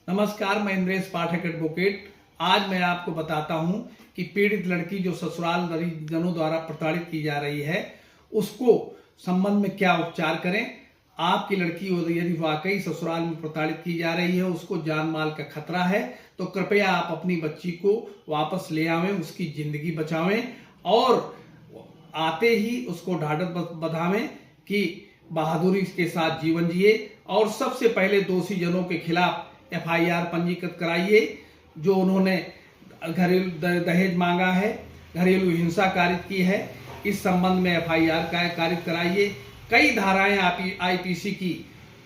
नमस्कार, मैं इंद्रेश पाठक एडवोकेट। आज मैं आपको बताता हूं कि पीड़ित लड़की जो ससुराल जनों द्वारा प्रताड़ित की जा रही है, उसको संबंध में क्या उपचार करें। आपकी लड़की यदि वाकई ससुराल में प्रताड़ित की जा रही है, उसको जान माल का खतरा है, तो कृपया आप अपनी बच्ची को वापस ले आवें, उसकी जिंदगी बचावें और आते ही उसको ढाढ़स बंधावें कि बहादुरी के साथ जीवन जिए। और सबसे पहले दोषी जनों के खिलाफ FIR पंजीकृत कराइए। जो उन्होंने घरेलू दहेज मांगा है, घरेलू हिंसा कारित की है, इस संबंध में FIR कारित कराइए। कई धाराएं IPC की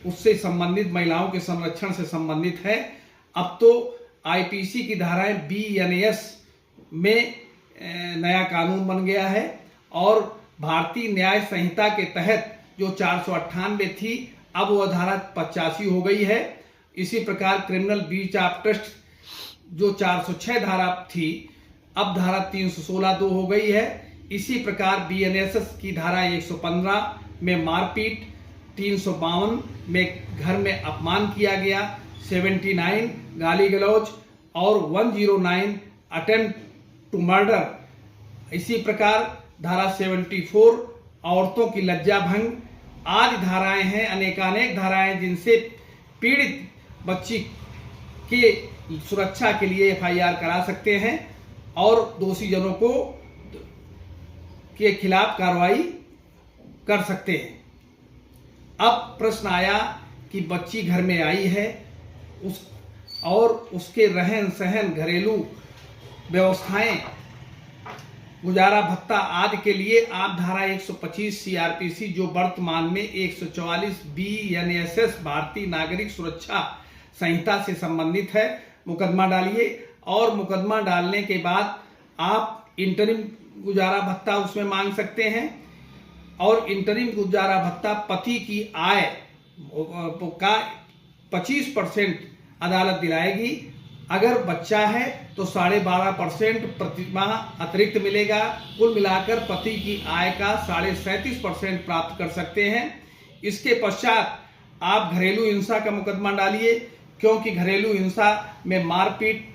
उससे संबंधित, महिलाओं के संरक्षण से संबंधित है। अब तो IPC की धाराएं BNAS में नया कानून बन गया है और भारतीय न्याय संहिता के तहत जो 498 थी, अब वह धारा 85 हो गई है। इसी प्रकार क्रिमिनल ब्रीच ऑफ ट्रस्ट जो 406 धारा थी, अब धारा 316(2) हो गई है। इसी प्रकार BNSS की धारा 115 में मारपीट, 352 में घर में अपमान किया गया, 79 गाली गलौज और 109 अटेम्प्ट टू मर्डर। इसी प्रकार धारा 74 औरतों की लज्जा भंग आदि धाराएं हैं। अनेकानेक धाराएं जिनसे पीड़ित बच्ची के सुरक्षा के लिए FIR करा सकते हैं और दोषी जनों को के खिलाफ कार्रवाई कर सकते हैं। अब प्रश्न आया कि बच्ची घर में आई है और उसके रहन सहन, घरेलू व्यवस्थाएं, गुजारा भत्ता आदि के लिए आप धारा 125 CRPC जो वर्तमान में 144 BNSS भारतीय नागरिक सुरक्षा संहिता से संबंधित है, मुकदमा डालिए। और मुकदमा डालने के बाद आप इंटरिम गुजारा भत्ता उसमें मांग सकते हैं और इंटरिम गुजारा भत्ता पति की आय का 25% अदालत दिलाएगी। अगर बच्चा है तो 12.5% प्रतिमाह अतिरिक्त मिलेगा। कुल मिलाकर पति की आय का 37.5% प्राप्त कर सकते हैं। इसके पश्चात आप घरेलू हिंसा का मुकदमा डालिए, क्योंकि घरेलू हिंसा में मारपीट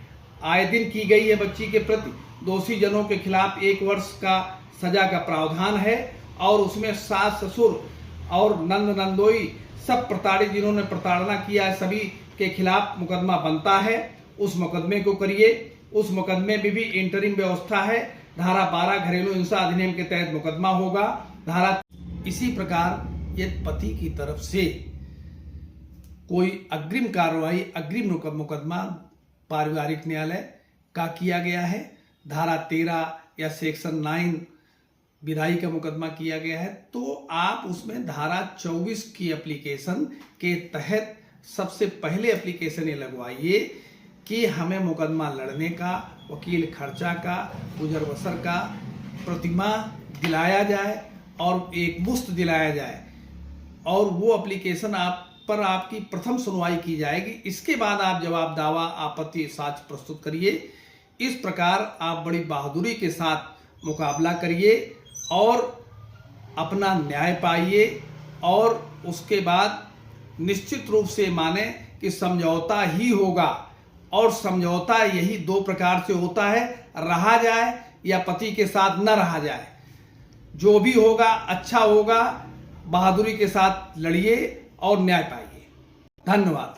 आए दिन की गई है बच्ची के प्रति। दोषी जनों के खिलाफ 1 वर्ष का सजा का प्रावधान है और उसमें सास ससुर और नंद नंदोई सब प्रताड़ित जिन्होंने प्रताड़ना किया है, सभी के खिलाफ मुकदमा बनता है। उस मुकदमे को करिए। उस मुकदमे में भी इंटरिम व्यवस्था है। धारा 12 घरेलू हिंसा अधिनियम के तहत मुकदमा होगा। इसी प्रकार यदि पति की तरफ से कोई अग्रिम कार्रवाई, अग्रिम मुकदमा पारिवारिक न्यायालय का किया गया है, धारा 13 या सेक्शन 9 विधायी का मुकदमा किया गया है, तो आप उसमें धारा 24 की एप्लीकेशन के तहत सबसे पहले एप्लीकेशन ये लगवाइए कि हमें मुकदमा लड़ने का, वकील खर्चा का, गुजर बसर का प्रतिमाह दिलाया जाए और एक मुश्त दिलाया जाए। और वो एप्लीकेशन आप पर आपकी प्रथम सुनवाई की जाएगी। इसके बाद आप जवाब, दावा, आपत्ति, साक्ष्य प्रस्तुत करिए। इस प्रकार आप बड़ी बहादुरी के साथ मुकाबला करिए और अपना न्याय पाइए और उसके बाद निश्चित रूप से माने कि समझौता ही होगा। और समझौता यही 2 प्रकार से होता है, रहा जाए या पति के साथ न रहा जाए। जो भी होगा अच्छा होगा। बहादुरी के साथ लड़िए और न्याय पाइए। धन्यवाद।